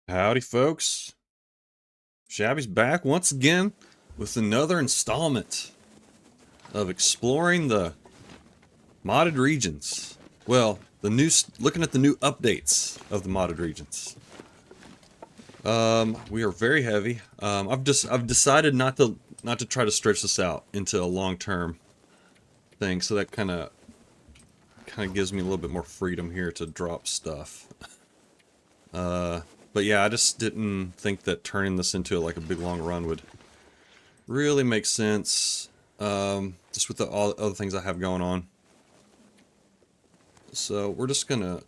Howdy, folks. Shabby's back once again with another installment of exploring the modded regions. Well, looking at the new updates of the modded regions. We are very heavy. I've decided not to try to stretch this out into a long-term thing, so that kind of gives me a little bit more freedom here to drop stuff. But yeah, I just didn't think that turning this into like a big long run would really make sense. Just with all the other things I have going on. So we're just gonna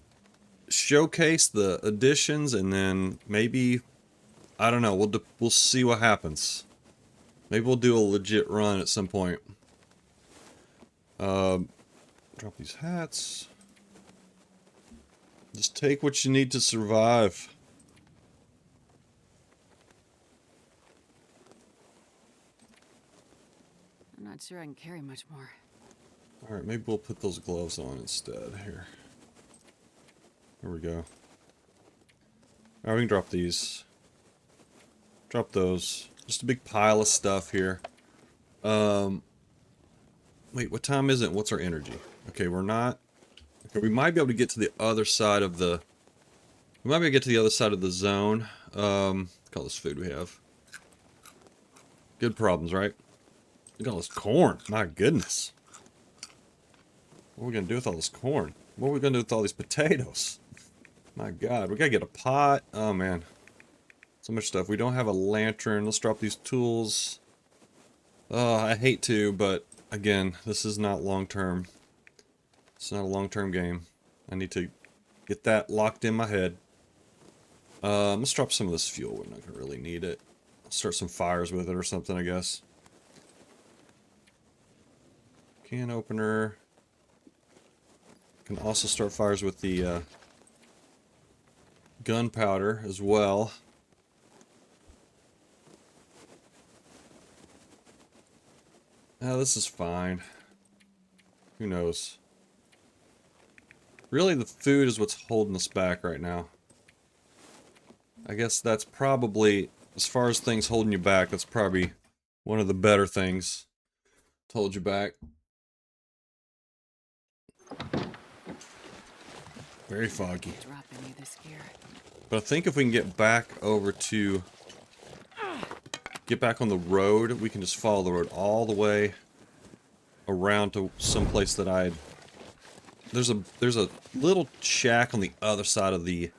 showcase the additions, and then maybe, I don't know, we'll see what happens. Maybe we'll do a legit run at some point. Drop these hats. Just take what you need to survive. I'm not sure I can carry much more. Alright, maybe we'll put those gloves on instead. Here. There we go. Alright, we can drop these. Drop those. Just a big pile of stuff here. Wait, what time is it? What's our energy? Okay, we're not... Okay, we might be able to get to the other side of the... We might be able to get to the other side of the zone. Look at all this food we have. Good problems, right? Look at all this corn. My goodness. What are we gonna do with all this corn? What are we gonna do with all these potatoes? My god, we gotta get a pot. Oh man. So much stuff. We don't have a lantern. Let's drop these tools. Oh, I hate to, but again, this is not long term. It's not a long term game. I need to get that locked in my head. Let's drop some of this fuel. We're not gonna really need it. I'll start some fires with it or something, I guess. Can opener. Can also start fires with the gunpowder as well. Now this is fine. Who knows? Really, the food is what's holding us back right now. I guess that's probably, as far as things holding you back, that's probably one of the better things to hold you back. Very foggy. Drop any of this gear. But I think if we can get back over to... Get back on the road, we can just follow the road all the way around to some place that I'd... There's a little shack on the other side of the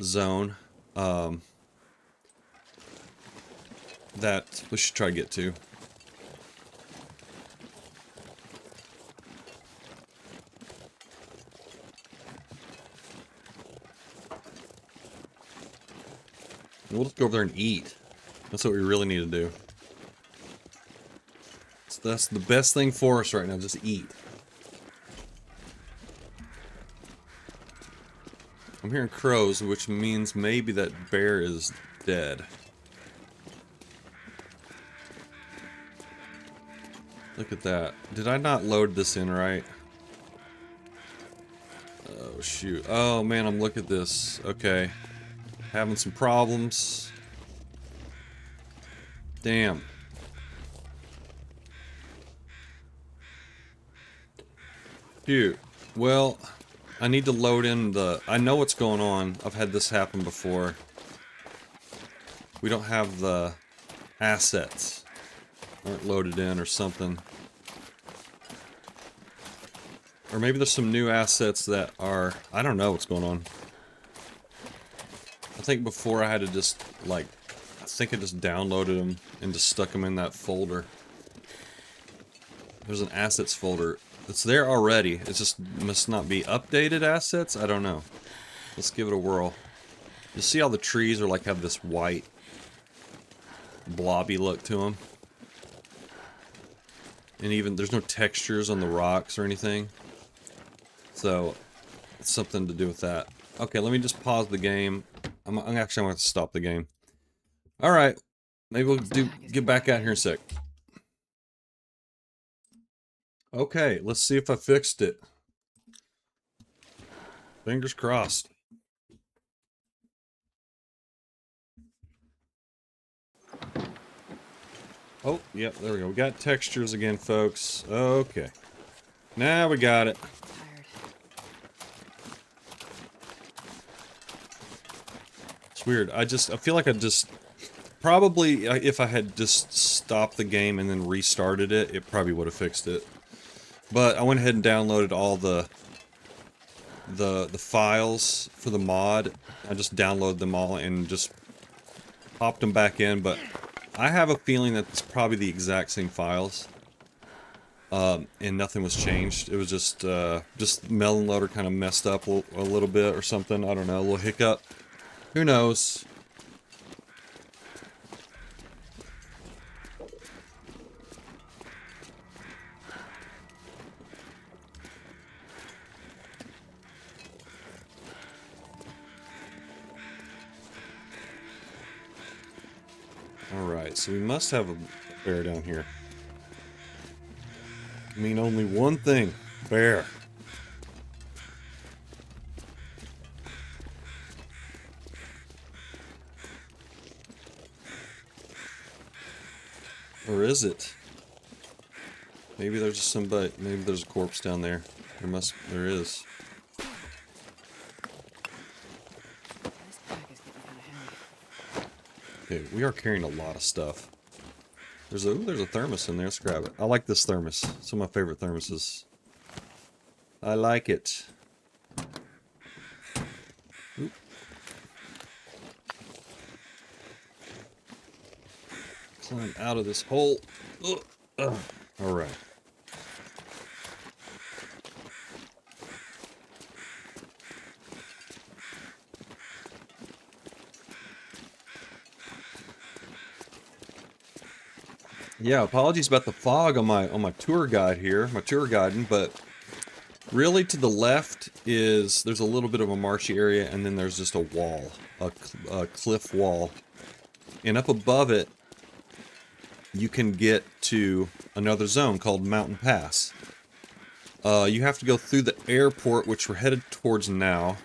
zone that we should try to get to. We'll just go over there and eat. That's what we really need to do. So that's the best thing for us right now, just eat. I'm hearing crows, which means maybe that bear is dead. Look at that. Did I not load this in right? Oh, shoot. Oh, man, I'm looking at this. Okay. Having some problems. Damn. Shoot. Well, I need to load in the... I know what's going on. I've had this happen before. We don't have the assets. Aren't loaded in or something. Or maybe there's some new assets that are... I don't know what's going on. I think before I had to just, like... I think I just downloaded them and just stuck them in that folder. There's an assets folder. It's there already. It just must not be updated assets? I don't know. Let's give it a whirl. You see how the trees are like have this white blobby look to them? And even there's no textures on the rocks or anything. So it's something to do with that. Okay, let me just pause the game. I'm actually going to stop the game. Alright. Maybe we'll get back out here in a sec. Okay, let's see if I fixed it. Fingers crossed. Oh, yep, there we go. We got textures again, folks. Okay. Now we got it. Tired. It's weird. I feel like I just... Probably, if I had just stopped the game and then restarted it, it probably would have fixed it. But I went ahead and downloaded all the files for the mod. I just downloaded them all and just popped them back in, but I have a feeling that it's probably the exact same files. And nothing was changed. It was just Melon Loader kind of messed up a little bit or something. I don't know, a little hiccup. Who knows? Alright, so we must have a bear down here. I mean only one thing. Bear. Or is it? Maybe there's just somebody, maybe there's a corpse down there. There is. This bag is getting kind of heavy. Okay, we are carrying a lot of stuff. There's a thermos in there. Let's grab it. I like this thermos. It's one of my favorite thermoses. I like it. Oop. Climb out of this hole. Ugh. All right. Yeah, apologies about the fog on my tour guide here, my tour guiding, but really to the left there's a little bit of a marshy area, and then there's just a wall, a cliff wall, and up above it you can get to another zone called Mountain Pass. You have to go through the airport, which we're headed towards now,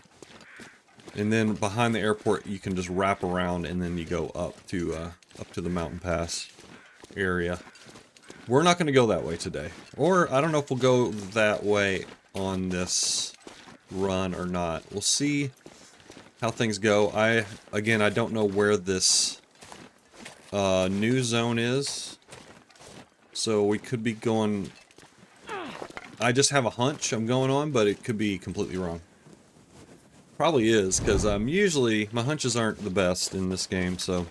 and then behind the airport you can just wrap around, and then you go up to the Mountain Pass area. We're not going to go that way today, or I don't know if we'll go that way on this run or not. We'll see how things go. Again, I don't know where this new zone is, so we could be going... I just have a hunch I'm going on, but it could be completely wrong. Probably is, because usually my hunches aren't the best in this game, so...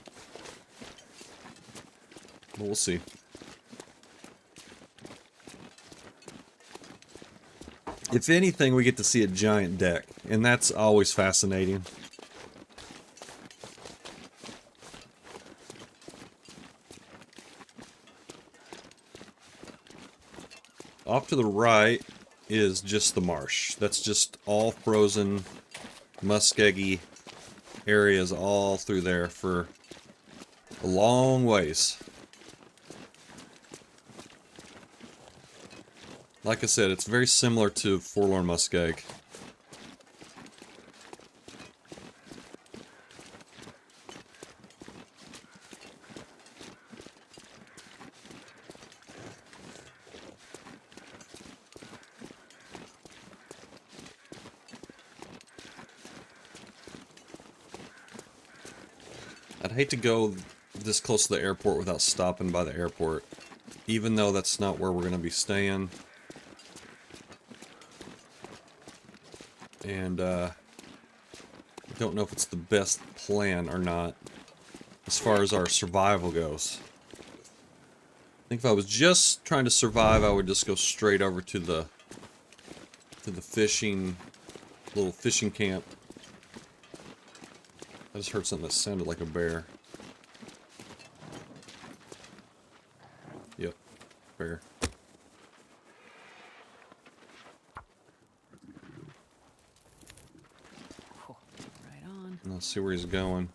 But we'll see. If anything, we get to see a giant deck, and that's always fascinating. Off to the right is just the marsh. That's just all frozen, muskeggy areas all through there for a long ways. Like I said, it's very similar to Forlorn Muskeg. I'd hate to go this close to the airport without stopping by the airport, even though that's not where we're going to be staying. And I don't know if it's the best plan or not as far as our survival goes. I think if I was just trying to survive, I would just go straight over to the little fishing camp. I just heard something that sounded like a bear. Yep, bear. Right on. Let's see where he's going.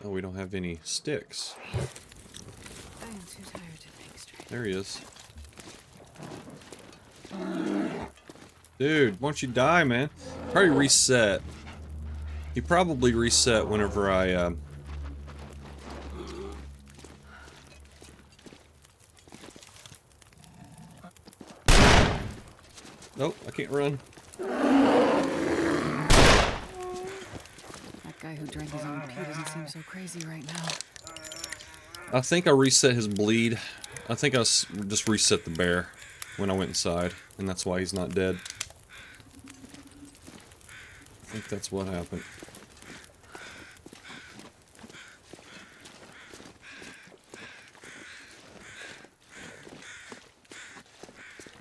Oh, we don't have any sticks. I am too tired to think straight. There he is. Dude, why don't you die, man? Probably reset. He probably reset whenever I, Nope, I can't run. That guy who drank his own pee doesn't seem so crazy right now. I think I reset his bleed. I think I just reset the bear when I went inside, and that's why he's not dead. I think that's what happened.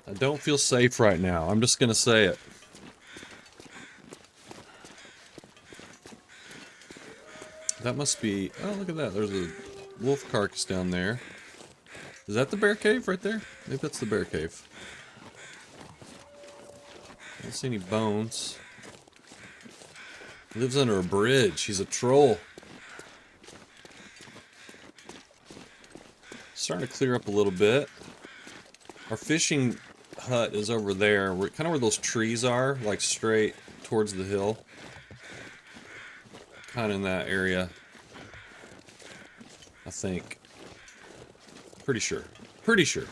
I don't feel safe right now. I'm just gonna say it. That must be... Oh, look at that. There's a wolf carcass down there. Is that the bear cave right there? Maybe that's the bear cave. I don't see any bones. He lives under a bridge. He's a troll. Starting to clear up a little bit. Our fishing hut is over there. We're kind of where those trees are, like straight towards the hill. Kind of in that area. I think. Pretty sure. Pretty sure.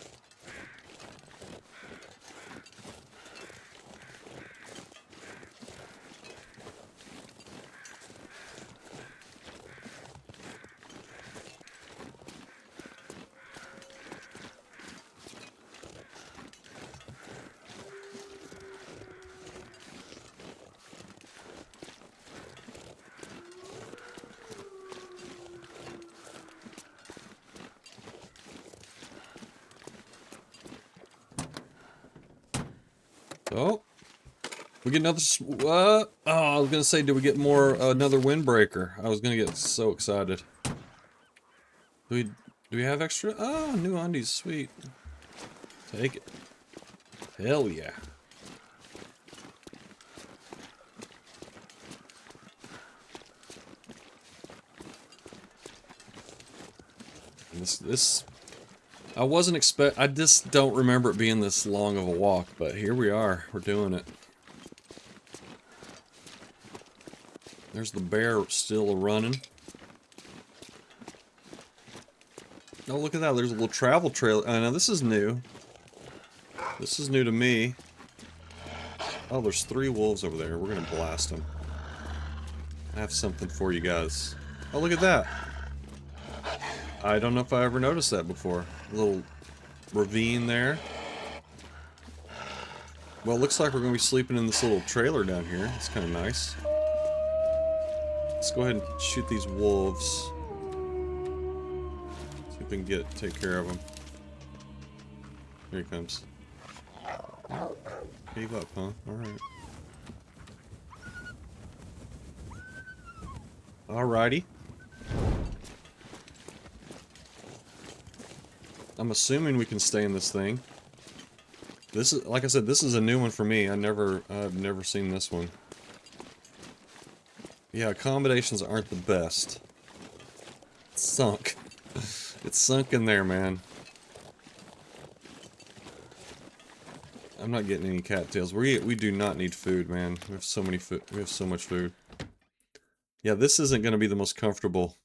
Oh, we get another. What? Oh, I was gonna say, did we get more? Another windbreaker. I was gonna get so excited. Do we have extra? Oh, new undies, sweet. Take it. Hell yeah. This. I wasn't I just don't remember it being this long of a walk, but here we are. We're doing it. There's the bear still running. Oh, look at that. There's a little travel trail. Now this is new. This is new to me. Oh, there's 3 wolves over there. We're gonna blast them. I have something for you guys. Oh, look at that. I don't know if I ever noticed that before. A little ravine there. Well, it looks like we're going to be sleeping in this little trailer down here. It's kind of nice. Let's go ahead and shoot these wolves. See if we can take care of them. Here he comes. Gave up, huh? Alright. Alrighty. I'm assuming we can stay in this thing. This is, like I said, this is a new one for me. I've never seen this one. Yeah, accommodations aren't the best. It's sunk. It's sunk in there, man. I'm not getting any cattails. We do not need food, man. We have so many food. We have so much food. Yeah, this isn't going to be the most comfortable.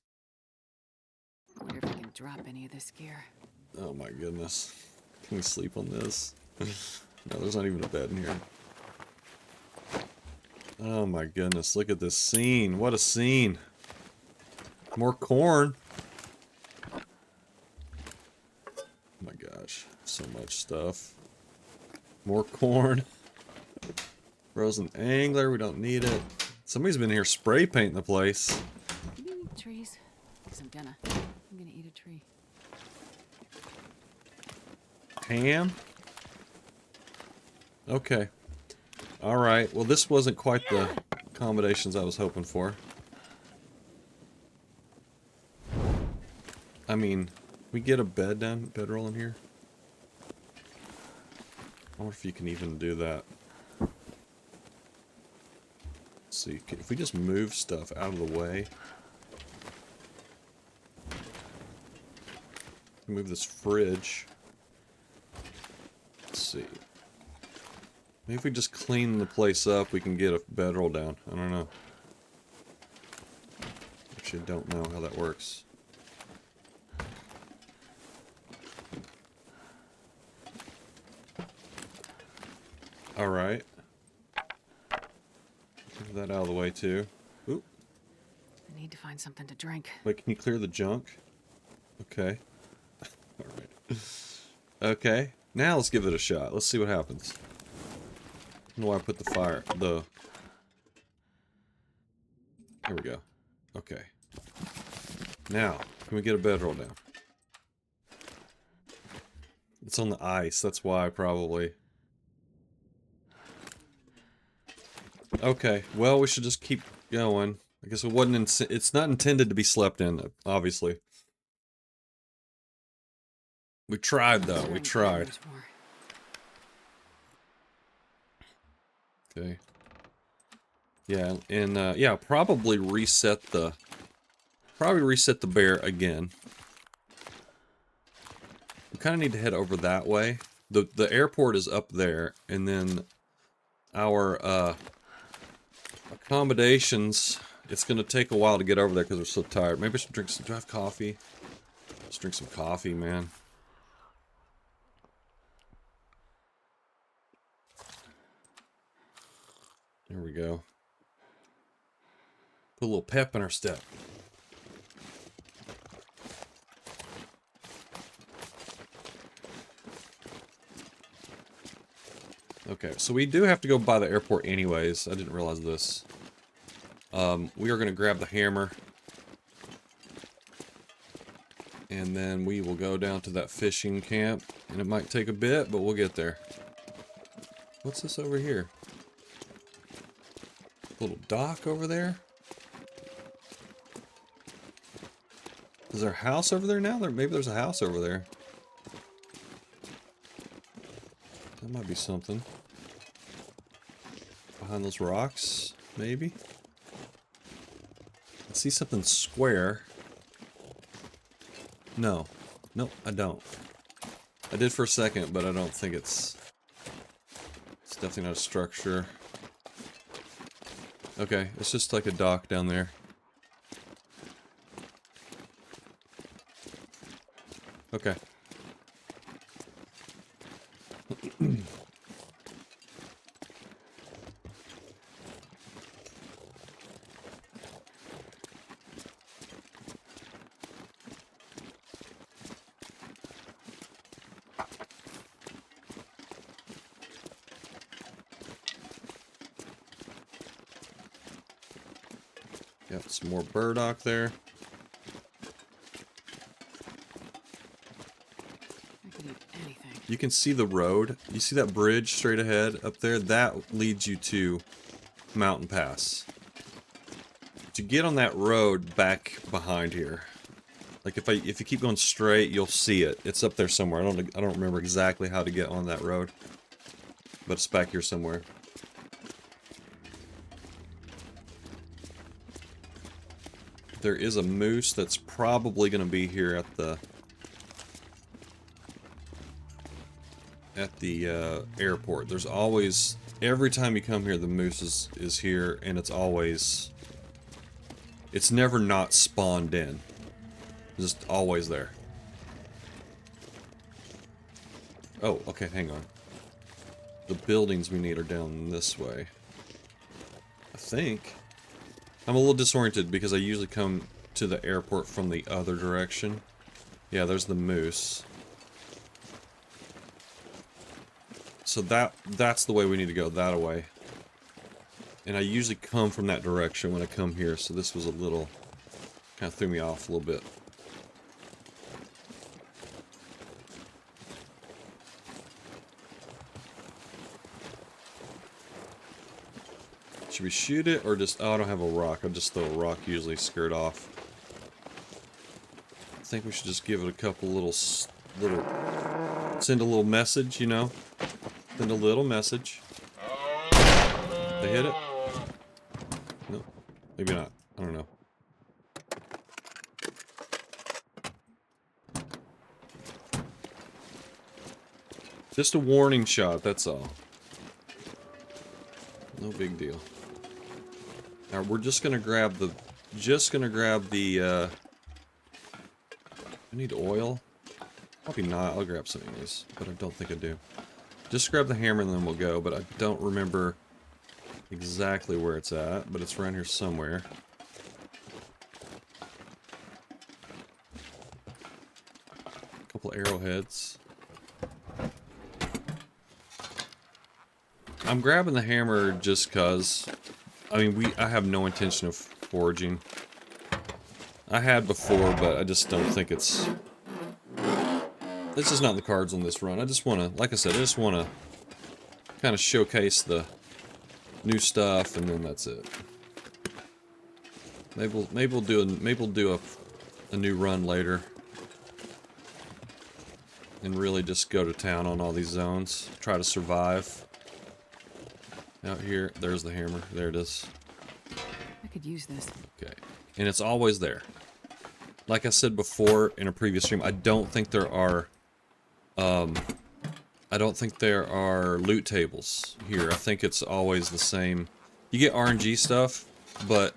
I wonder if I can drop any of this gear. Oh my goodness. Can we sleep on this? No, there's not even a bed in here. Oh my goodness, look at this scene. What a scene. More corn. Oh my gosh, so much stuff. More corn. Frozen angler, we don't need it. Somebody's been here spray painting the place. Do you eat trees? Because I'm gonna eat a tree. Ham? Okay. Alright, well this wasn't quite the accommodations I was hoping for. I mean, we get a bedroll in here? I wonder if you can even do that. Let's see, if we just move stuff out of the way. Move this fridge. Let's see. Maybe if we just clean the place up, we can get a bedroll down. I don't know. Actually, don't know how that works. Alright. Get that out of the way, too. Oop. I need to find something to drink. Wait, can you clear the junk? Okay. Alright. Okay. Now let's give it a shot. Let's see what happens. I don't know why I put the fire... There we go. Okay. Now, can we get a bedroll down? It's on the ice, that's why, probably. Okay, well, we should just keep going. I guess it wasn't it's not intended to be slept in, obviously. We tried, though. We tried. Okay. Yeah, and, yeah, probably reset the bear again. We kind of need to head over that way. The airport is up there, and then our, accommodations, it's gonna take a while to get over there because we're so tired. Maybe I should drink some... Do I have coffee? Let's drink some coffee, man. There we go. Put a little pep in our step. Okay, so we do have to go by the airport anyways. I didn't realize this. We are going to grab the hammer. And then we will go down to that fishing camp. And it might take a bit, but we'll get there. What's this over here? A little dock over there? Is there a house over there now? Maybe there's a house over there. That might be something. Behind those rocks, maybe? I see something square. No. Nope, I don't. I did for a second, but I don't think it's... It's definitely not a structure. Okay, it's just like a dock down there. Okay. Got some more burdock there. I could eat anything. You can see the road. You see that bridge straight ahead up there? That leads you to Mountain Pass. To get on that road back behind here. Like if you keep going straight, you'll see it. It's up there somewhere. I don't remember exactly how to get on that road. But it's back here somewhere. There is a moose that's probably going to be here at the airport. There's always, every time you come here, the moose is here, and it's never not spawned in. It's just always there. Oh, okay, hang on. The buildings we need are down this way. I think. I'm a little disoriented because I usually come to the airport from the other direction. Yeah, there's the moose. So that's the way we need to go, that way. And I usually come from that direction when I come here, so this was a little... kind of threw me off a little bit. Should we shoot it, or just... Oh, I don't have a rock. I'll just throw a rock, usually skirt off. I think we should just give it a couple little... Send a little message, you know? Send a little message. They hit it? No. Maybe not. I don't know. Just a warning shot, that's all. No big deal. Now we're just gonna grab just gonna grab the, I need oil? Probably not, I'll grab some of these, but I don't think I do. Just grab the hammer and then we'll go, but I don't remember exactly where it's at, but it's around here somewhere. A couple arrowheads. I'm grabbing the hammer just cause, I mean, I have no intention of foraging. I had before, but I just don't think it's just not in the cards on this run. I just want to, like I said, I just want to kind of showcase the new stuff, and then that's it. Maybe we'll do a new run later, and really just go to town on all these zones. Try to survive. Out here, there's the hammer. There it is. I could use this. Okay, and it's always there. Like I said before in a previous stream, I don't think there are loot tables here. I think it's always the same. You get RNG stuff, but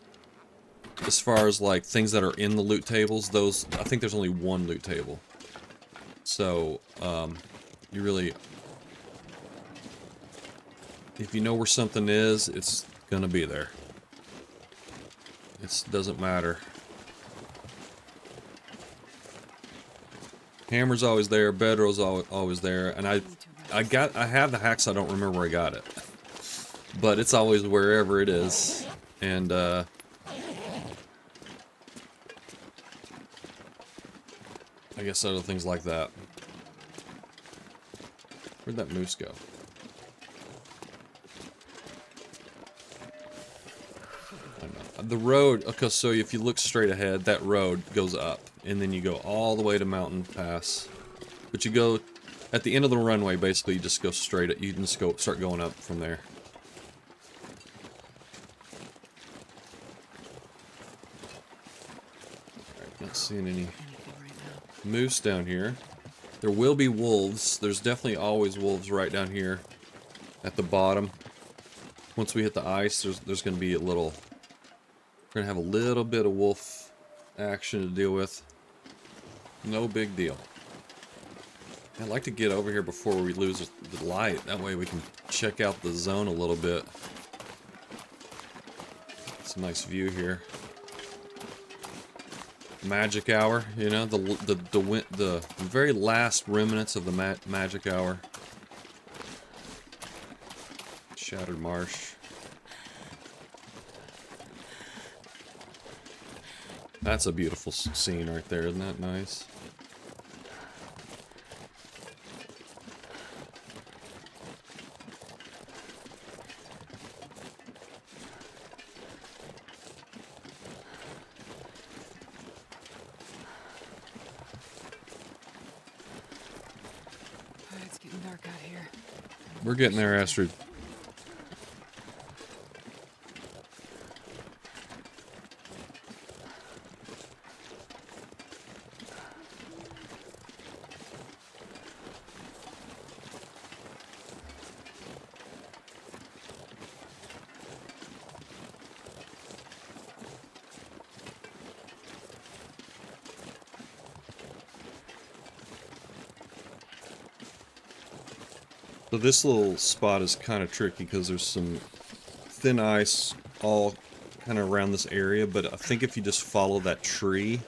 as far as like things that are in the loot tables, those, I think there's only one loot table. So, you really, if you know where something is, it's gonna be there. It doesn't matter. Hammer's always there, bedroll's always there, and I have the axe, I don't remember where I got it. But it's always wherever it is. And I guess other things like that. Where'd that moose go? I don't know. The road, okay, so if you look straight ahead, that road goes up. And then you go all the way to Mountain Pass. But you go, at the end of the runway, basically, you just go straight, you can just go, start going up from there. Alright, not seeing any moose down here. There will be wolves. There's definitely always wolves right down here at the bottom. Once we hit the ice, there's going to be a little, we're going to have a little bit of wolf action to deal with. No big deal. I'd like to get over here before we lose the light. That way we can check out the zone a little bit. It's a nice view here. Magic hour, you know, the very last remnants of the magic hour. Shattered marsh. That's a beautiful scene right there, isn't that nice? It's getting dark out here. We're getting there, Astrid. So this little spot is kind of tricky because there's some thin ice all kind of around this area, but I think if you just follow that tree,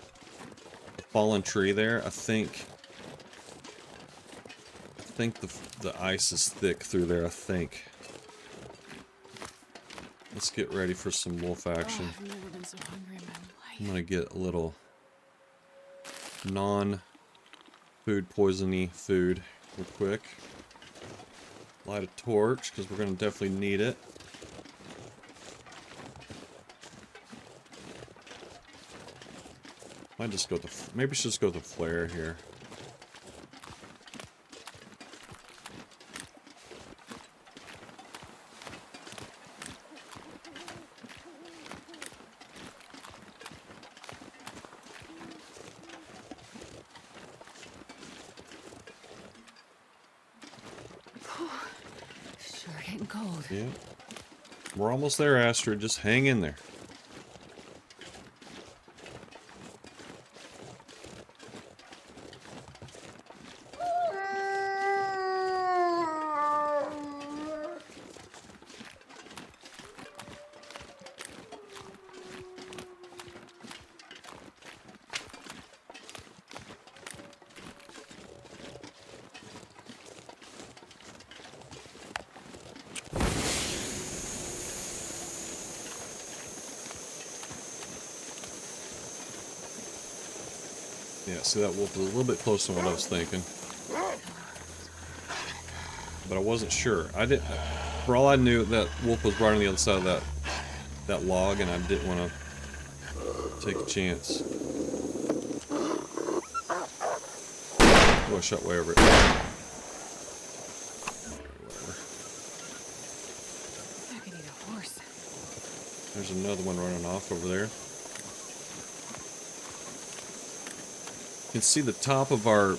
the fallen tree there, I think the ice is thick through there, I think. Let's get ready for some wolf action. I've never been so hungry in my life. I'm gonna get a little non-food poisony food real quick. Light a torch, because we're going to definitely need it. Might just go with maybe we should just go with the flare here. Sure getting cold. Yeah. We're almost there, Astrid. Just hang in there. Yeah, see, that wolf was a little bit closer than what I was thinking. But I wasn't sure. I didn't. For all I knew, that wolf was right on the other side of that log, and I didn't want to take a chance. Oh, I shot way over it. Whatever. I could eat a horse. There's another one running off over there. You can see the top of our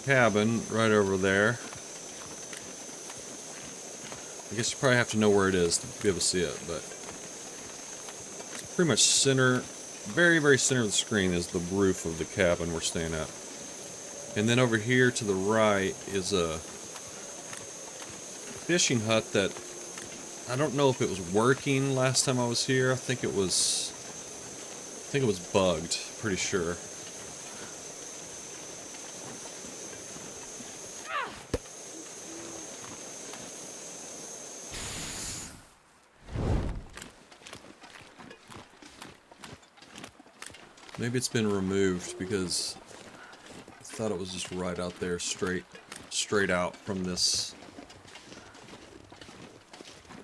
cabin right over there. I guess you probably have to know where it is to be able to see it, but it's pretty much center, very, very center of the screen is the roof of the cabin we're staying at. And then over here to the right is a fishing hut that I don't know if it was working last time I was here. I think it was bugged, pretty sure. Maybe it's been removed because I thought it was just right out there, straight out from this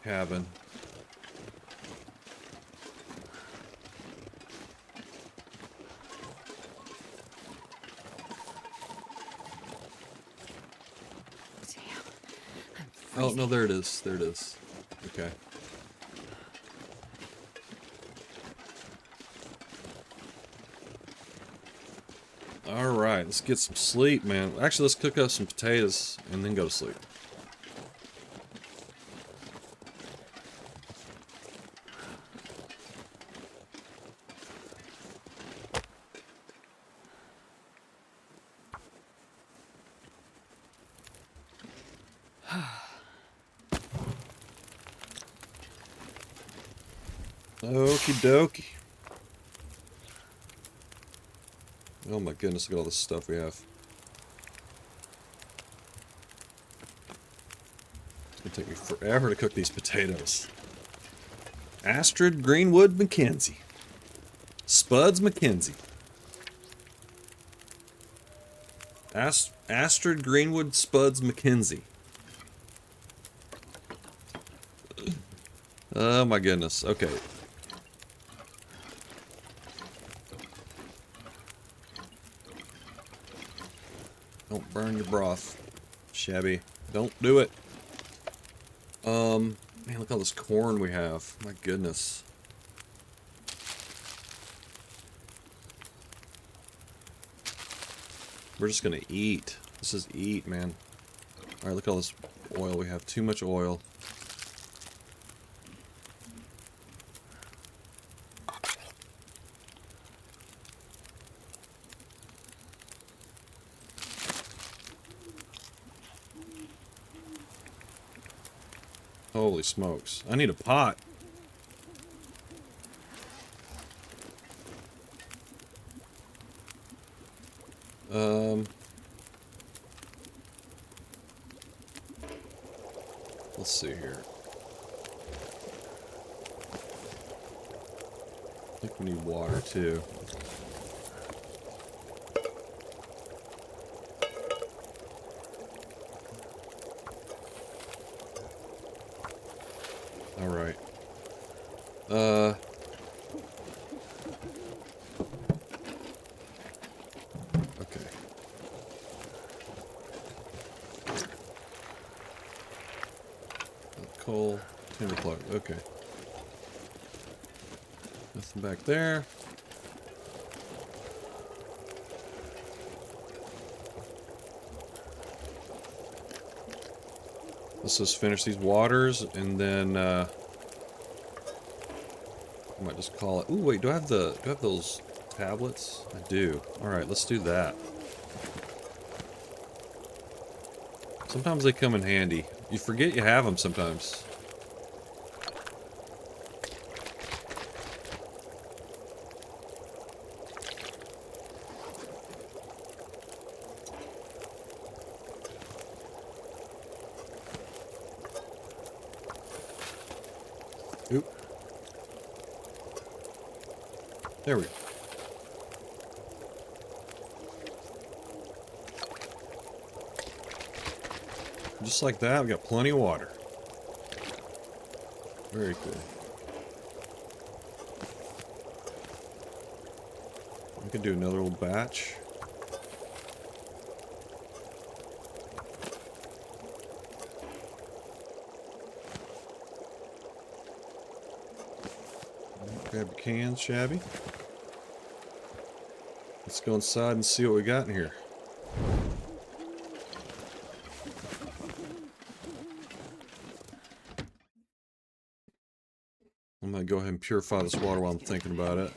cabin. Damn. I'm Oh, freezing. no, there it is. There it is. Okay. Alright, let's get some sleep, man. Actually, let's cook up some potatoes and then go to sleep. Okie dokie. Oh my goodness, look at all this stuff we have. It's gonna take me forever to cook these potatoes. Astrid Greenwood McKenzie. Spuds McKenzie. Astrid Greenwood Spuds McKenzie. Oh my goodness. Okay. Don't burn your broth, Shabby. Don't do it. Man, look at all this corn we have. My goodness. We're just gonna eat. This is eat, man. Alright, look at all this oil we have. Too much oil. Holy smokes. I need a pot. Let's see here. I think we need water too. Alright. Okay. Coal, timber plug. Okay. Nothing back there. Let's just finish these waters and then I might just call it. Ooh, wait, do I have those tablets? I do. Alright, let's do that. Sometimes they come in handy. You forget you have them sometimes. Oop. There we go. Just like that, we got plenty of water. Very cool. We could do another little batch. Grab your cans, Shabby. Let's go inside and see what we got in here. I'm gonna go ahead and purify this water while I'm thinking about it.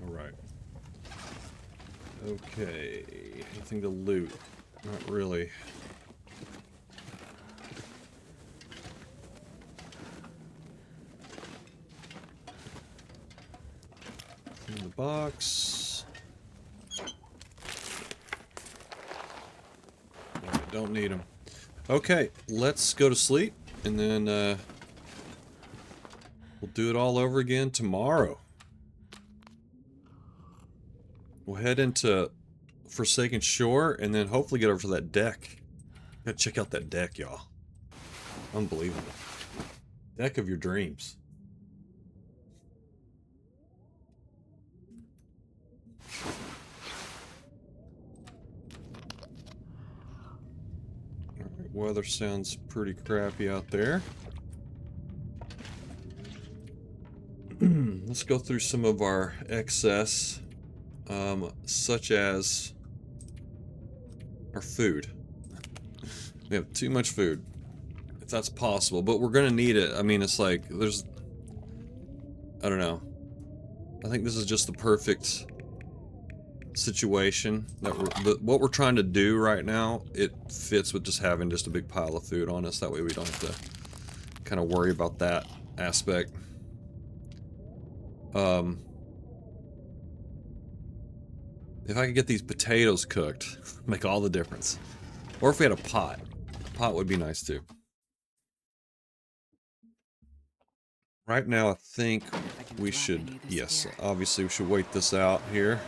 Alright. Okay. Anything to loot? Not really. In the box. Alright, don't need them. Okay, let's go to sleep, and then we'll do it all over again tomorrow. We'll head into Forsaken Shore, and then hopefully get over to that deck. Gotta check out that deck, y'all. Unbelievable. Deck of your dreams. Alright, weather sounds pretty crappy out there. Let's go through some of our excess, such as our food. We have too much food, if that's possible, but we're gonna need it. I mean, it's like, there's, I don't know. I think this is just the perfect situation that what we're trying to do right now. It fits with just having just a big pile of food on us. That way we don't have to kind of worry about that aspect. If I could get these potatoes cooked, make all the difference. Or if we had a pot. A pot would be nice too. Right now I think we should, yes, obviously we should wait this out here.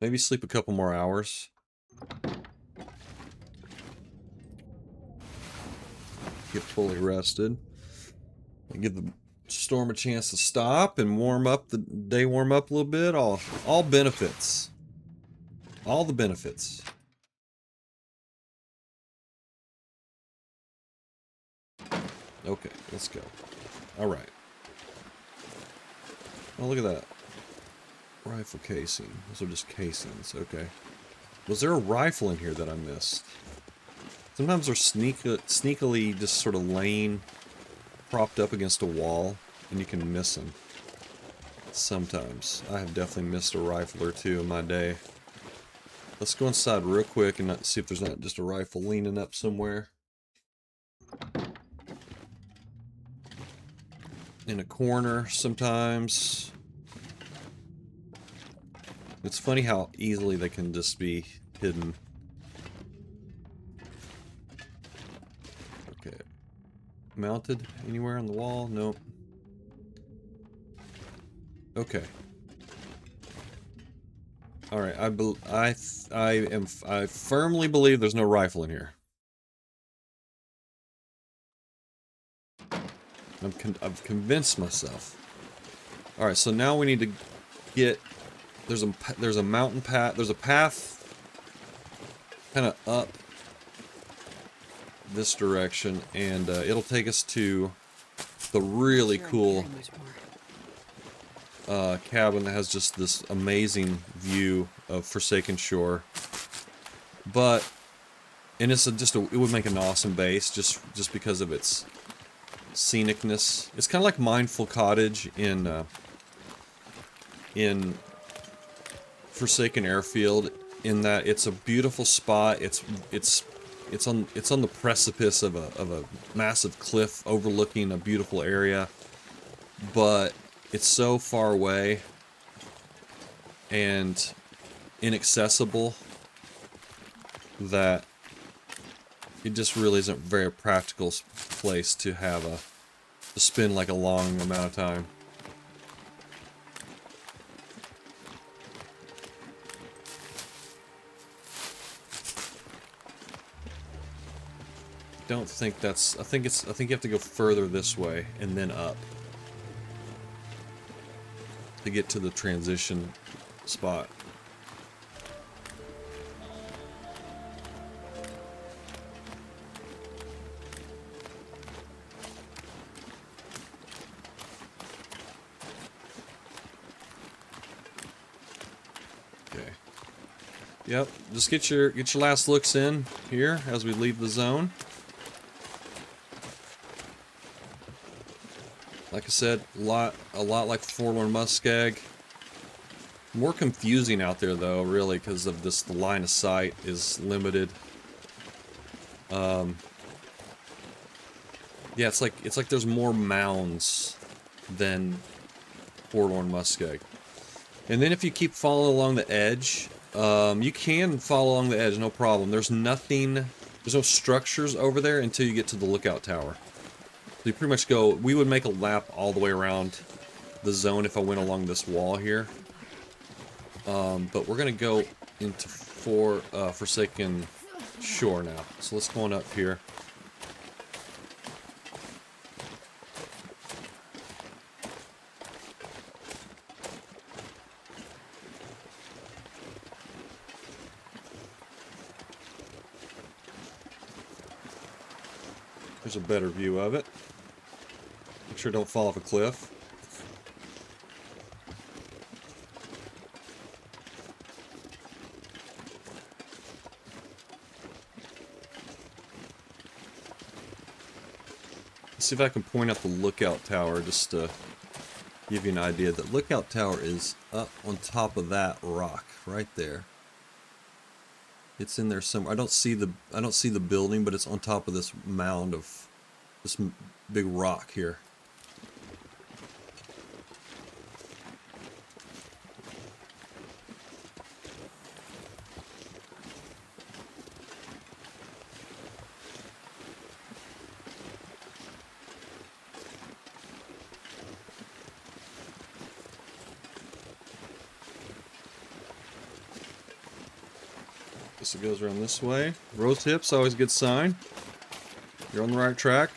Maybe sleep a couple more hours. Get fully rested. And give the storm a chance to stop and warm up, the day warm up a little bit. All benefits. All the benefits. Okay, let's go. Alright. Oh, look at that. Rifle casing. Those are just casings, okay. Was there a rifle in here that I missed? Sometimes they're sneakily just sort of laying propped up against a wall, and you can miss them. Sometimes. I have definitely missed a rifle or two in my day. Let's go inside real quick and see if there's not just a rifle leaning up somewhere. In a corner sometimes. It's funny how easily they can just be hidden. Okay. Mounted anywhere on the wall? Nope. Okay. All right. I firmly believe there's no rifle in here. I've convinced myself. All right. So now we need to get. There's a mountain path. There's a path kind of up this direction, and it'll take us to the really cool cabin that has just this amazing view of Forsaken Shore. And it's it would make an awesome base just because of its scenicness. It's kind of like Mindful Cottage in Forsaken Airfield, in that it's a beautiful spot. It's on the precipice of a massive cliff overlooking a beautiful area, but it's so far away and inaccessible that it just really isn't a very practical place to have to spend like a long amount of time. Don't think that's, I think you have to go further this way and then up to get to the transition spot. Okay. Yep, just get your last looks in here as we leave the zone. Like I said, a lot like Forlorn Muskeg. More confusing out there though, really, because of this. The line of sight is limited. Yeah, it's like there's more mounds than Forlorn Muskeg. And then if you keep following along the edge, you can follow along the edge, no problem. There's nothing, there's no structures over there until you get to the lookout tower. So you pretty much go, we would make a lap all the way around the zone if I went along this wall here. But we're gonna go into Forsaken Shore now. So let's go on up here. There's a better view of it. Make sure don't fall off a cliff. Let's see if I can point out the lookout tower just to give you an idea. The lookout tower is up on top of that rock right there. It's in there somewhere. I don't see the building, but it's on top of this mound of this big rock here. Guess it goes around this way. Rose hips, always a good sign. You're on the right track.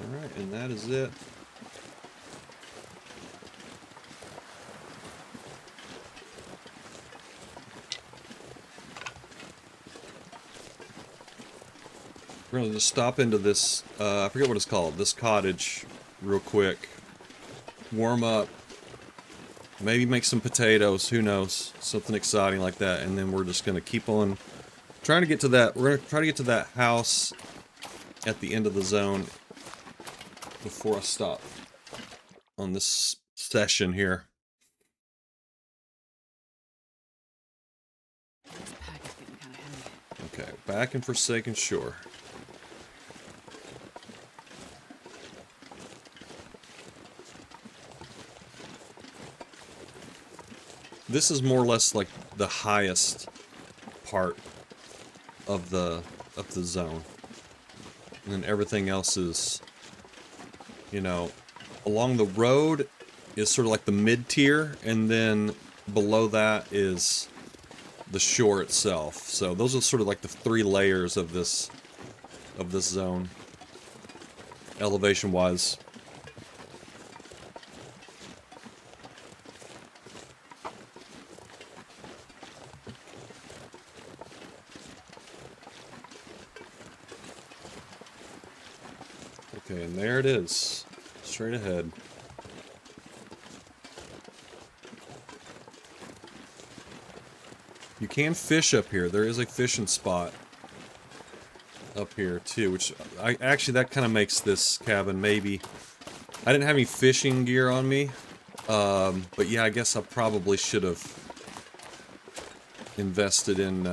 Alright, and that is it. We're going to just stop into this, I forget what it's called, this cottage real quick. Warm up. Maybe make some potatoes, who knows. Something exciting like that. And then we're just going to keep on trying to get to that. We're going to try to get to that house at the end of the zone before I stop on this session here. This pack is getting kind of heavy. Okay, back in Forsaken Shore. This is more or less like the highest part of the zone. And then everything else is, you know, along the road is sort of like the mid-tier, and then below that is the shore itself. So those are sort of like the three layers of this zone, elevation-wise. Okay, and there it is, straight ahead. You can fish up here. There is a fishing spot up here too, which actually that kind of makes this cabin maybe. I didn't have any fishing gear on me, but yeah, I guess I probably should have invested in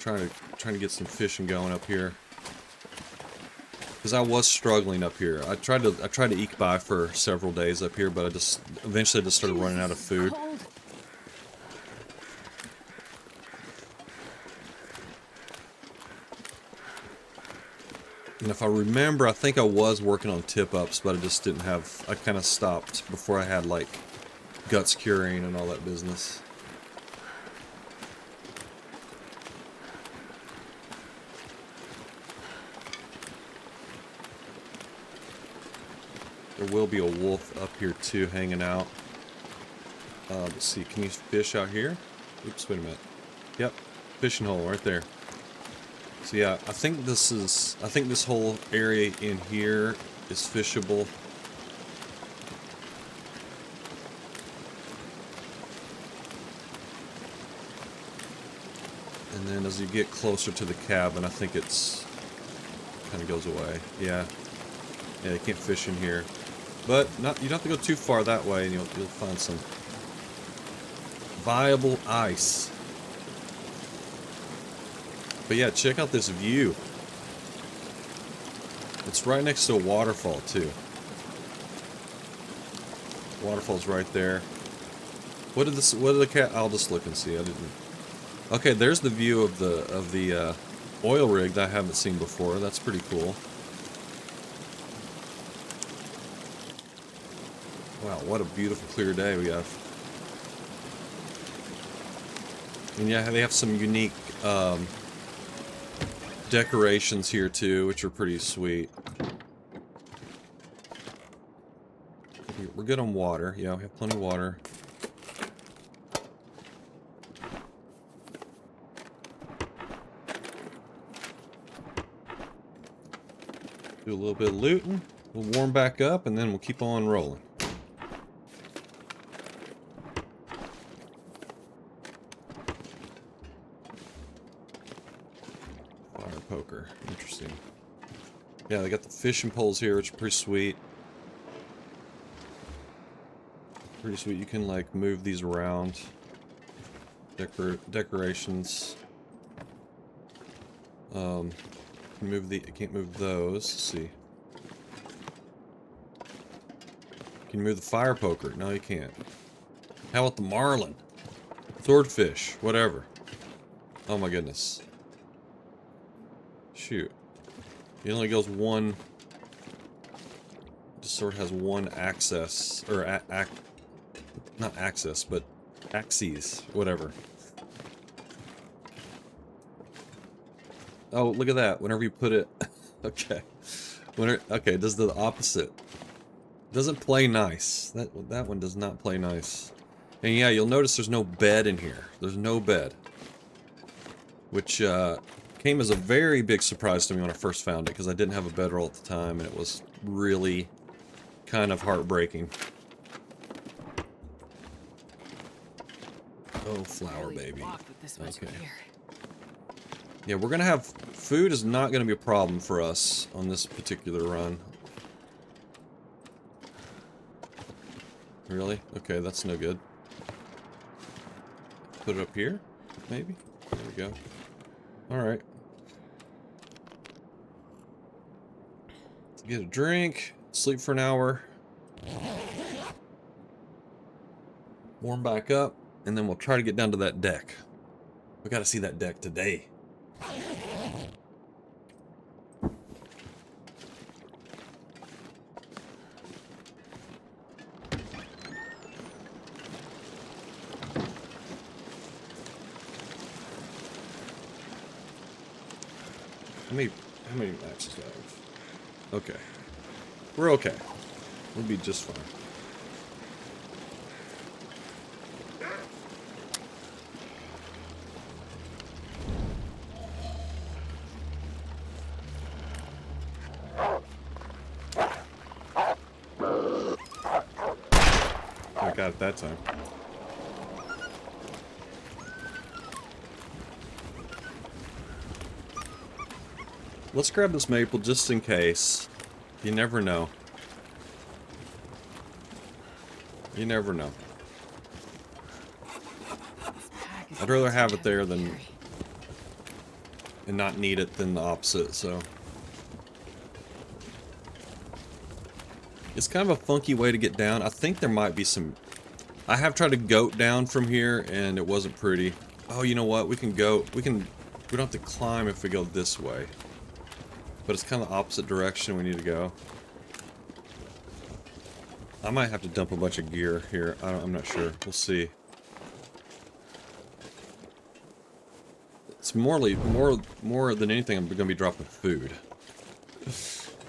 trying to get some fishing going up here. Because I was struggling up here. I tried to eke by for several days up here, but I just eventually just started running out of food. And if I remember, I think I was working on tip-ups, but I just didn't have... I kind of stopped before I had, like, guts curing and all that business. There will be a wolf up here, too, hanging out. Let's see, can you fish out here? Oops, wait a minute. Yep, fishing hole right there. So yeah, I think this whole area in here is fishable. And then as you get closer to the cabin, I think it's kind of goes away. Yeah, you can't fish in here, but you don't have to go too far that way, and you'll find some viable ice. But yeah, check out this view. It's right next to a waterfall too. Waterfall's right there. What did the cat? I'll just look and see. I didn't. Okay, there's the view of the oil rig that I haven't seen before. That's pretty cool. Wow, what a beautiful clear day we have. And yeah, they have some unique decorations here too, which are pretty sweet. We're good on water. Yeah, we have plenty of water. Do a little bit of looting. We'll warm back up and then we'll keep on rolling. Poker. Interesting. Yeah, they got the fishing poles here, which are pretty sweet. Pretty sweet. You can, like, move these around. Decorations. I can't move those. Let's see. Can you move the fire poker? No, you can't. How about the marlin? Swordfish. Whatever. Oh my goodness. Shoot. It only goes one... Just sort of has one access, or not access, but axes, whatever. Oh, look at that. Whenever you put it... Okay. Okay, it does the opposite. Doesn't play nice. That one does not play nice. And yeah, you'll notice there's no bed in here. There's no bed. Which, came as a very big surprise to me when I first found it, because I didn't have a bedroll at the time, and it was really kind of heartbreaking. Oh, flower baby. Okay. Yeah, we're gonna have... Food is not gonna be a problem for us on this particular run. Really? Okay, that's no good. Put it up here? Maybe? There we go. Alright. Get a drink, sleep for an hour, warm back up, and then we'll try to get down to that deck. We gotta see that deck today. How many matches do I have? Okay. We're okay. We'll be just fine. I got it that time. Let's grab this maple just in case. You never know. You never know. I'd rather have it there than and not need it than the opposite, so. It's kind of a funky way to get down. I think there might be some... I have tried to goat down from here and it wasn't pretty. Oh, you know what? We can go... We don't have to climb if we go this way. but it's kind of the opposite direction we need to go. I might have to dump a bunch of gear here. I'm not sure. We'll see. It's more than anything, I'm going to be dropping food.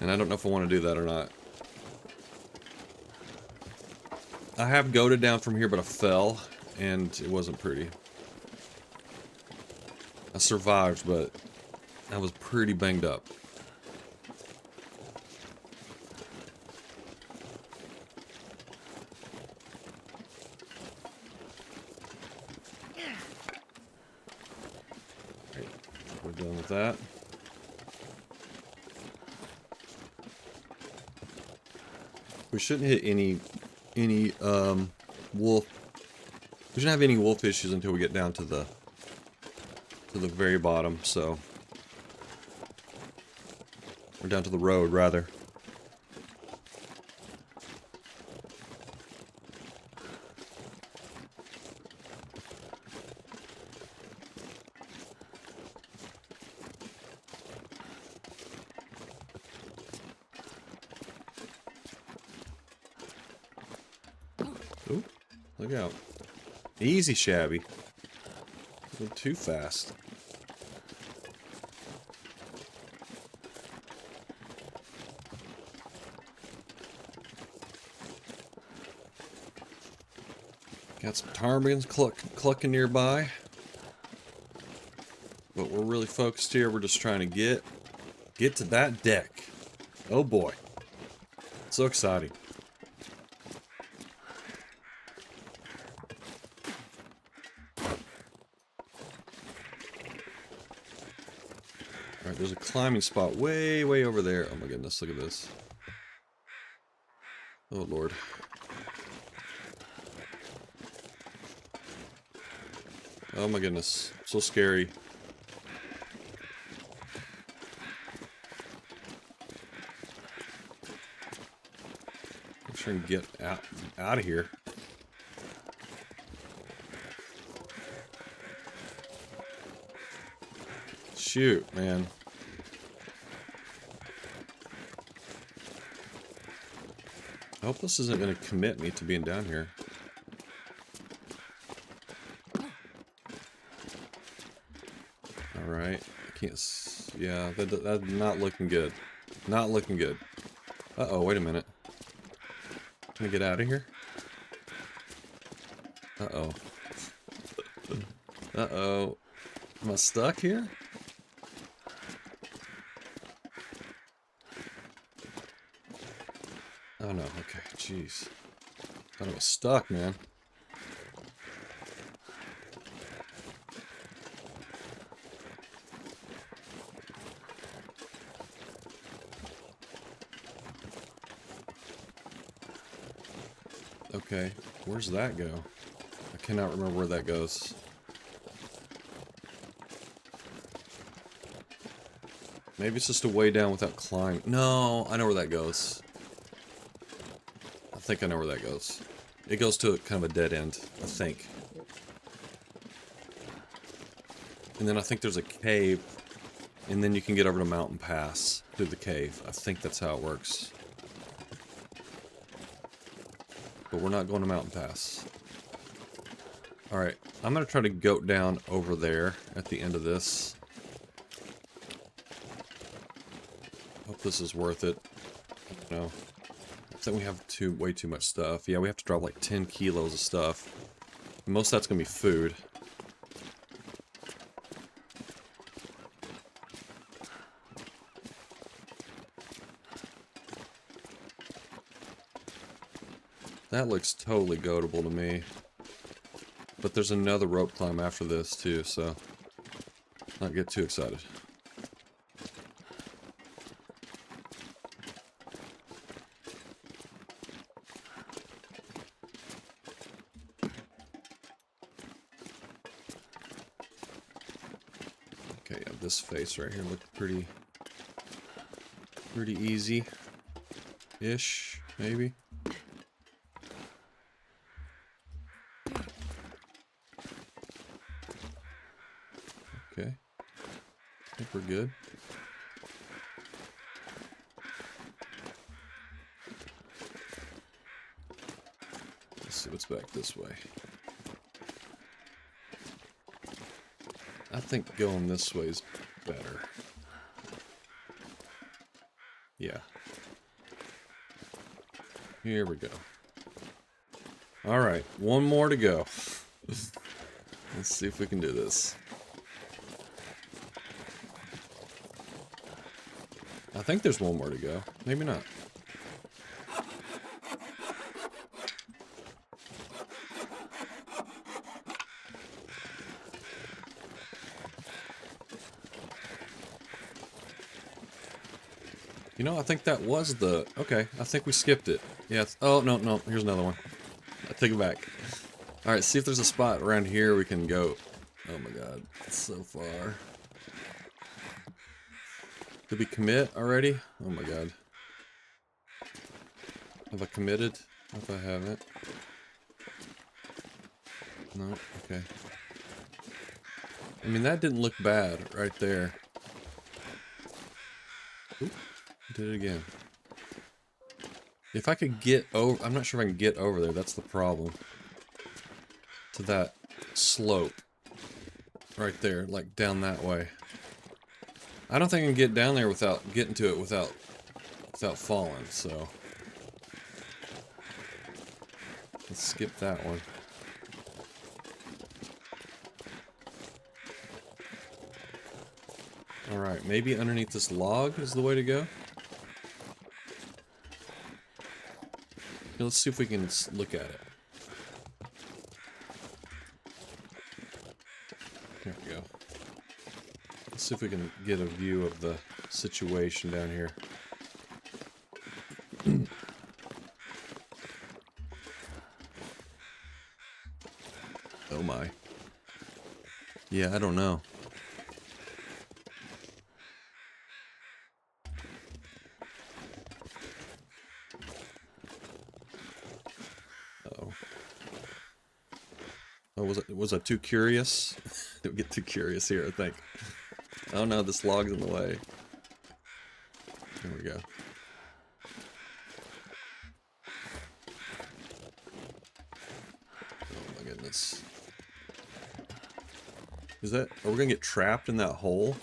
And I don't know if I want to do that or not. I have goated down from here, but I fell, and it wasn't pretty. I survived, but I was pretty banged up. Right, we're done with that. We shouldn't hit any wolf. We shouldn't have any wolf issues until we get down to the very bottom. So we're down to the road rather. Ooh, look out. Easy, Shabby. A little too fast. Got some ptarmigans clucking nearby. But we're really focused here. We're just trying to get to that deck. Oh boy. So exciting. Alright, there's a climbing spot way, way over there. Oh my goodness, look at this. Oh lord. Oh my goodness, so scary. I'm trying to get out of here. Shoot, man. I hope this isn't going to commit me to being down here. Alright. I can't yeah, that's not looking good. Not looking good. Uh-oh, wait a minute. Can I get out of here? Uh-oh. Uh-oh. Am I stuck here? Oh no, okay, jeez. Thought I was stuck, man. Okay, where's that go? I cannot remember where that goes. Maybe it's just a way down without climbing. No, I know where that goes. I think I know where that goes. It goes to kind of a dead end, I think. And then I think there's a cave, and then you can get over to Mountain Pass through the cave. I think that's how it works. But we're not going to Mountain Pass. Alright, I'm going to try to goat down over there at the end of this. Hope this is worth it. I don't know. I think we have way too much stuff. Yeah, we have to drop like 10 kilos of stuff. Most of that's going to be food. That looks totally goatable to me. But there's another rope climb after this too, so not get too excited. Okay, yeah, this face right here looked pretty easy-ish, maybe. Okay. I think we're good. see what's back this way. I think going this way is better. Yeah. Here we go. Alright, one more to go. Let's see if we can do this. I think there's one more to go. Maybe not. You know, I think that was the... Okay, I think we skipped it. Yeah. Oh, no, no. Here's another one. I take it back. Alright, see if there's a spot around here we can go. Oh my god. It's so far. Did we commit already? Oh my god. Have I committed? If I haven't. No? Okay. I mean, that didn't look bad right there. Oop, did it again. If I could get over... I'm not sure if I can get over there. That's the problem. To that slope. Right there. Like, down that way. I don't think I can get down there without getting to it without falling, so... Let's skip that one. Alright, maybe underneath this log is the way to go. Okay, let's see if we can look at it. There we go. Let's see if we can get a view of the situation down here. Oh my. Yeah, I don't know. Uh-oh. Oh, was I too curious? Don't get too curious here, I think. Oh no, this log's in the way. There we go. Oh my goodness. Is that... Are we gonna get trapped in that hole?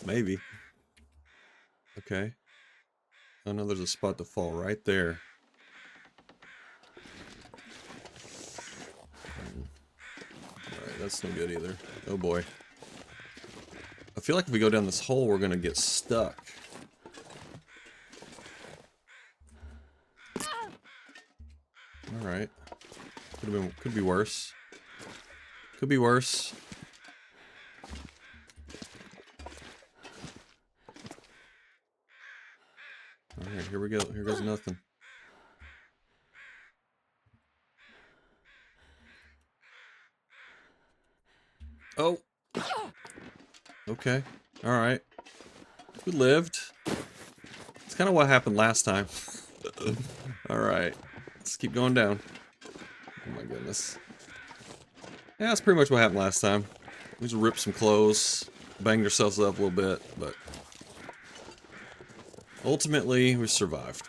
Maybe. Okay. Oh no, there's a spot to fall right there. Alright, that's no good either. Oh boy. I feel like if we go down this hole, we're gonna get stuck. Alright. Could be worse. Could be worse. Alright, here we go. Here goes nothing. Oh! Okay. Alright. We lived. It's kind of what happened last time. Alright. Let's keep going down. Oh my goodness. Yeah, that's pretty much what happened last time. We just ripped some clothes, banged ourselves up a little bit, but... ultimately, we survived.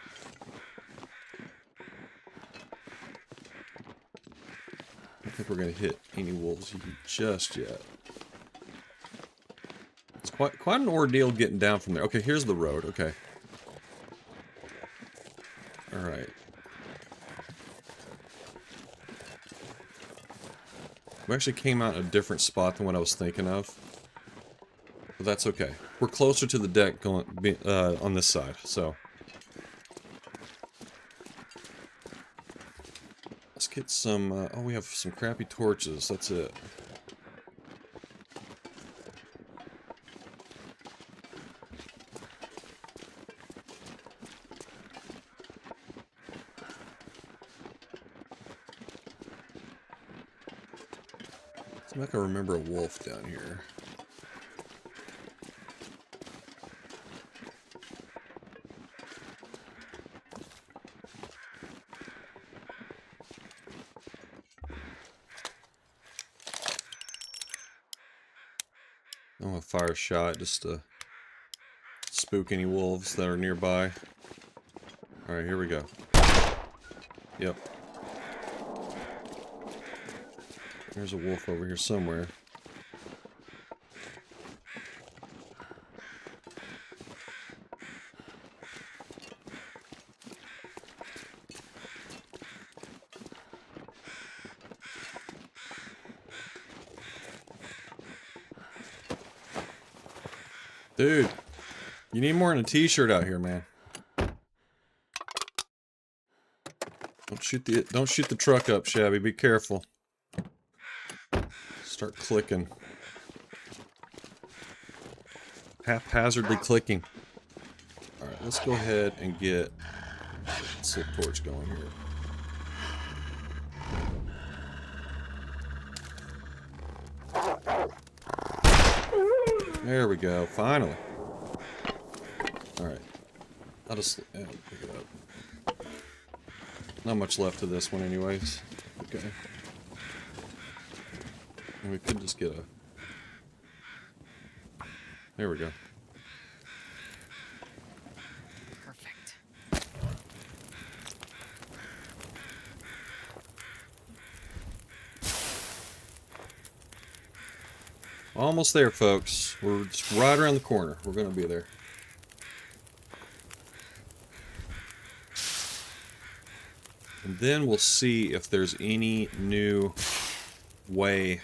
I don't think we're going to hit any wolves just yet. It's quite an ordeal getting down from there. Okay, here's the road. Okay. Alright. We actually came out in a different spot than what I was thinking of. But that's okay. We're closer to the deck going on this side, so... Let's get some... oh, we have some crappy torches. That's it. I'm not gonna remember a wolf down here. I'm gonna fire a shot just to spook any wolves that are nearby. Alright, here we go. Yep. There's a wolf over here somewhere. Dude, you need more than a t-shirt out here, man. Don't shoot the truck up, Shabby. Be careful. Start clicking. Haphazardly clicking. Alright, let's go ahead and get the slip torch going here. There we go, finally. Alright. I'll just pick it up. Not much left of this one anyways. Okay. And we could just get a... There we go. Perfect. Almost there, folks. We're just right around the corner. We're gonna be there. And then we'll see if there's any new way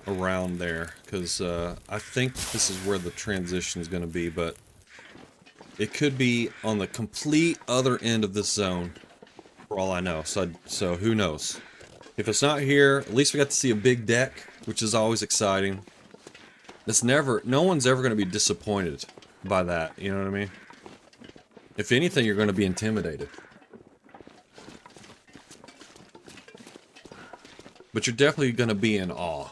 around there, because I think this is where the transition is going to be, but it could be on the complete other end of this zone, for all I know. So who knows? If it's not here, at least we got to see a big deck, which is always exciting. No one's ever going to be disappointed by that, you know what I mean? If anything, you're going to be intimidated. But you're definitely going to be in awe.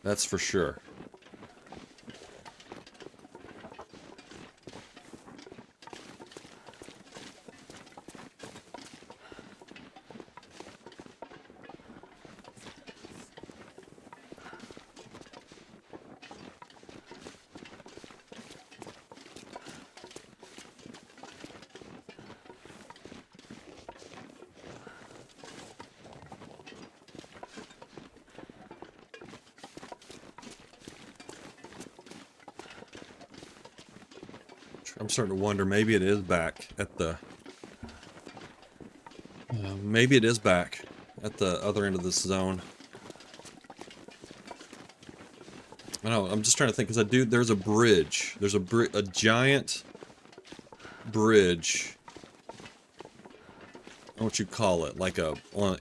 That's for sure. I'm starting to wonder, maybe it is back at the... maybe it is back at the other end of this zone. I know, I'm just trying to think, because there's a bridge. There's a giant bridge. I don't know what you call it.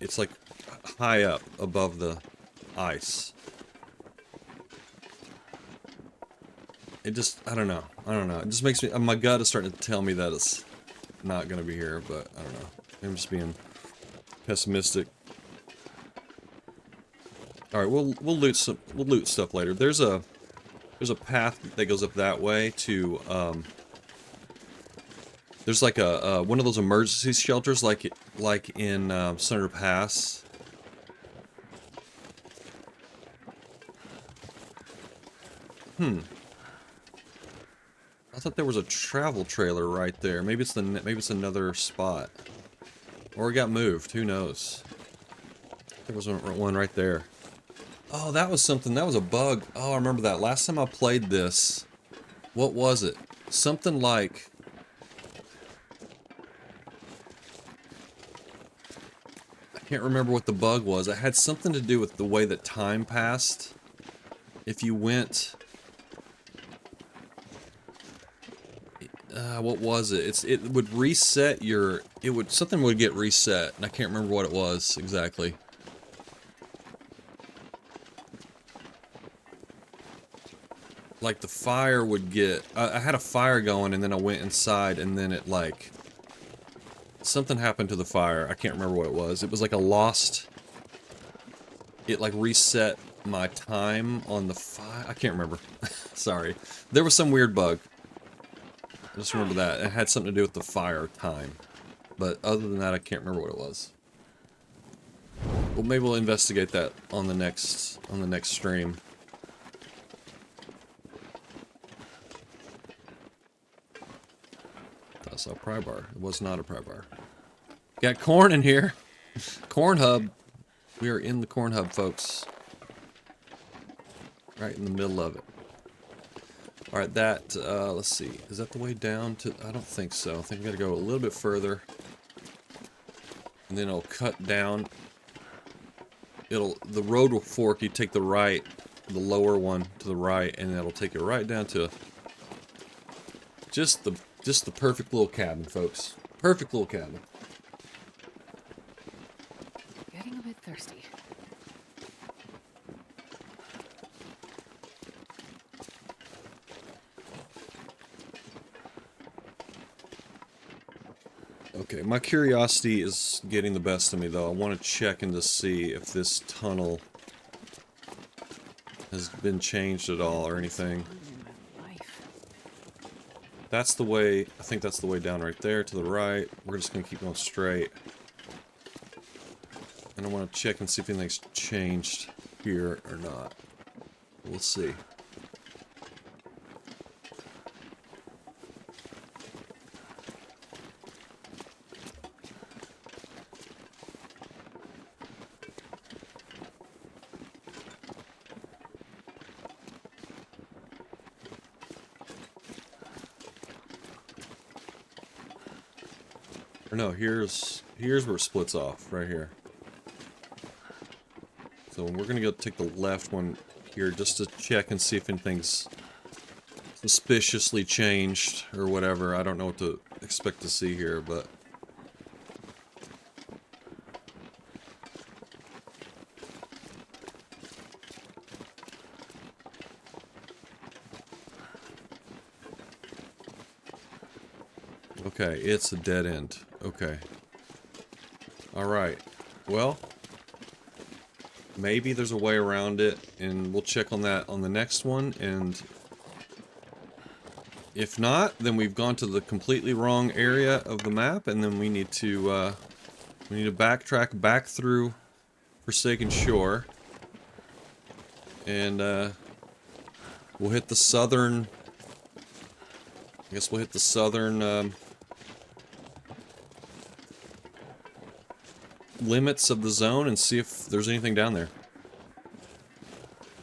It's like high up above the ice. It just, I don't know. It just makes me, my gut is starting to tell me that it's not going to be here, but I don't know. I'm just being pessimistic. All right, we'll loot stuff later. There's a path that goes up that way to there's like a one of those emergency shelters like in Senator Pass. I thought there was a travel trailer right there. Maybe it's another spot, or it got moved. Who knows? There was one right there. Oh, that was something. That was a bug. Oh, I remember that. Last time I played this, what was it? Something like... I can't remember what the bug was. It had something to do with the way that time passed. If you went... what was it? It would reset your... something would get reset, and I can't remember what it was exactly. Like the fire would get... I had a fire going, and then I went inside, and then it like... Something happened to the fire. I can't remember what it was. It was like a lost... It like reset my time on the fire. I can't remember. Sorry. There was some weird bug. I just remember that. It had something to do with the fire time. But other than that, I can't remember what it was. Well, maybe we'll investigate that on the next stream. That's a pry bar. It was not a pry bar. Got corn in here. Corn hub. We are in the corn hub, folks. Right in the middle of it. Alright, that, let's see. Is that the way down to... I don't think so. I think we gotta go a little bit further. And then it'll cut down. The road will fork. You take the right, the lower one to the right, and that'll take you right down to just the perfect little cabin, folks. Perfect little cabin. Getting a bit thirsty. Okay, my curiosity is getting the best of me, though. I want to check in to see if this tunnel has been changed at all or anything. In my life. That's the way, I think that's the way down right there to the right. We're just going to keep going straight. And I want to check and see if anything's changed here or not. We'll see. Or no, here's where it splits off, right here. So we're gonna go take the left one here just to check and see if anything's suspiciously changed or whatever. I don't know what to expect to see here, but okay, it's a dead end. Okay. Alright. Well, maybe there's a way around it, and we'll check on that on the next one, and if not, then we've gone to the completely wrong area of the map, and then we need to backtrack back through Forsaken Shore, and we'll hit the southern, I guess we'll hit the southern limits of the zone and see if there's anything down there.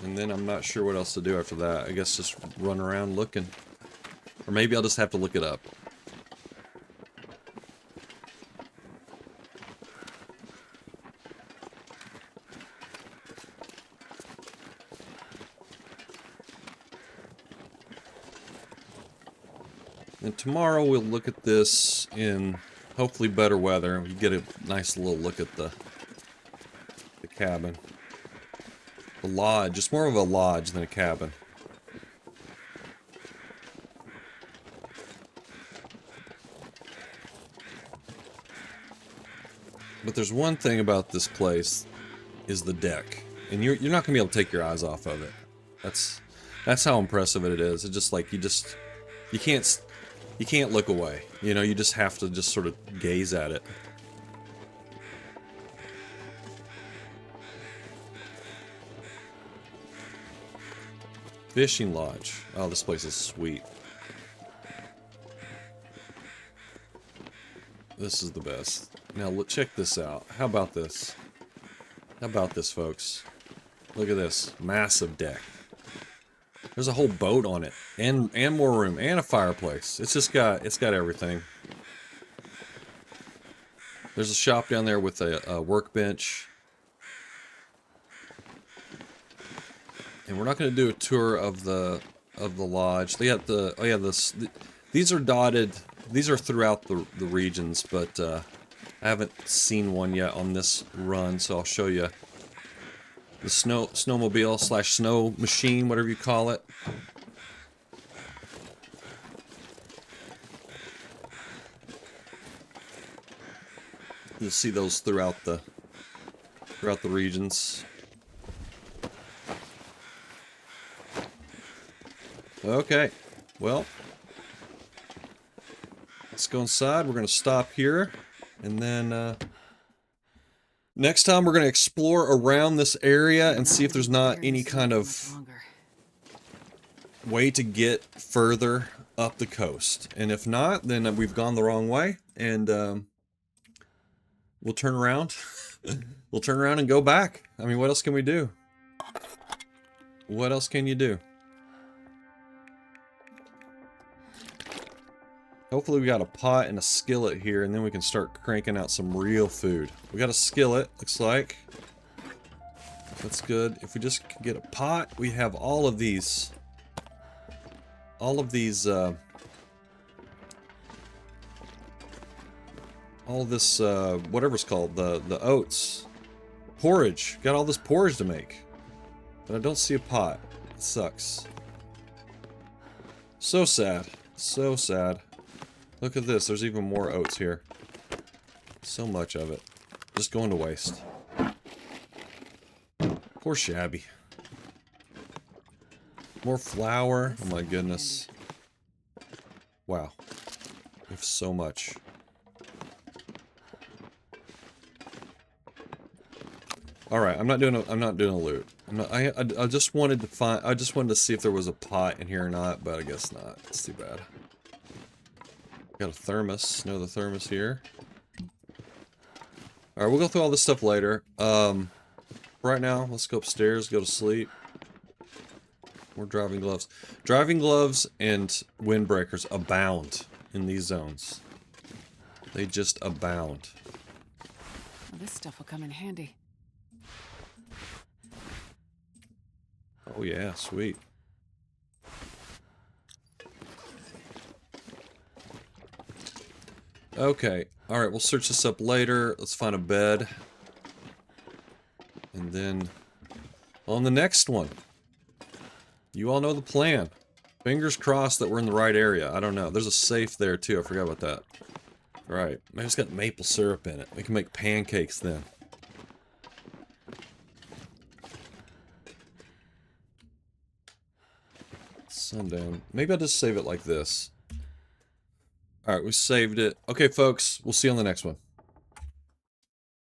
And then I'm not sure what else to do after that. I guess just run around looking. Or maybe I'll just have to look it up. And tomorrow we'll look at this in hopefully better weather. We get a nice little look at the cabin. The lodge. It's more of a lodge than a cabin. But there's one thing about this place, is the deck. And you're not gonna be able to take your eyes off of it. That's how impressive it is. It's just like you can't look away. You know, you just have to just sort of gaze at it. Fishing lodge. Oh, this place is sweet. This is the best. Now, check this out. How about this? How about this, folks? Look at this. Massive deck. There's a whole boat on it. And more room. And a fireplace. It's got everything. There's a shop down there with a workbench. And we're not going to do a tour of the lodge. They got these are dotted. These are throughout the regions, but I haven't seen one yet on this run, so I'll show you the snowmobile / snow machine, whatever you call it. You'll see those throughout the regions. Okay, well, let's go inside. We're going to stop here, and then next time we're going to explore around this area and see if there's not any kind of way to get further up the coast. And if not, then we've gone the wrong way, and we'll turn around We'll turn around and go back. I mean, what else can we do? What else can you do? Hopefully we got a pot and a skillet here, and then we can start cranking out some real food. We got a skillet, looks like. That's good. If we just can get a pot, we have all of these... all this, whatever it's called, the oats. Porridge. Got all this porridge to make. But I don't see a pot. It sucks. So sad. So sad. Look at this. There's even more oats here. So much of it. Just going to waste. Poor Shabby. More flour. Oh my goodness. Wow. We have so much. All right, I'm not doing a loot. I just wanted to see if there was a pot in here or not, but I guess not. It's too bad. Got a thermos. No, the thermos here. All right, we'll go through all this stuff later. Right now, let's go upstairs, go to sleep. More driving gloves. Driving gloves and windbreakers abound in these zones. They just abound. Well, this stuff will come in handy. Oh yeah, sweet. Okay, alright, we'll search this up later. Let's find a bed. And then, on the next one. You all know the plan. Fingers crossed that we're in the right area. I don't know. There's a safe there too, I forgot about that. Alright, maybe it's got maple syrup in it. We can make pancakes then. Sundown. Maybe I'll just save it like this. Alright, we saved it. Okay, folks, we'll see you on the next one.